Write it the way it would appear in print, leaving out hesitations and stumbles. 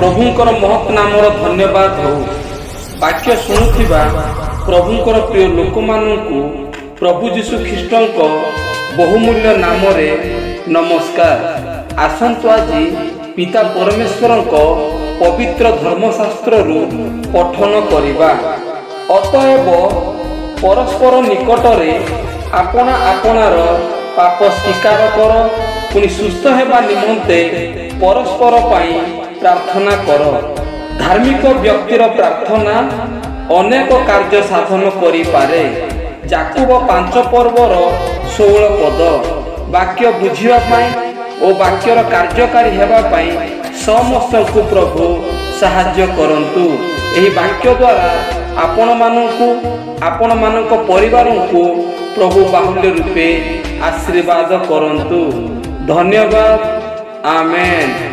प्रभुंकर महत् नामर धन्यवाद हो। वाक्य शुणुथिबा प्रभुंकर प्रिय लोक माननकु प्रभु जीशु ख्रीष्टंक बहुमूल्य नाम रे नमस्कार। आसंतु आजी पिता परमेश्वरंक पवित्र धर्मशास्त्र रु पठन करिबा। अतएव परस्पर निकटरे आपना आपनार पाप स्वीकार कर, पुनि सुस्थ हेबा निमंते परस्पर पाई प्रार्थना कर। धार्मिक व्यक्तिर प्रार्थना अनेक कार्य साधन करि पारे। याकूब 5 पर्वर 16 पद। वाक्य बुझिबा पाई ओ वाक्यर कार्यकारी हेबा पाई समस्तଙ୍କୁ प्रभु साहाय्य करंतु। एही वाक्य द्वारा आपण माननकु आपण मानक परिवारंकु प्रभु बाहुल्य रूपे आशीर्वाद करंतु। धन्यवाद। आमेन।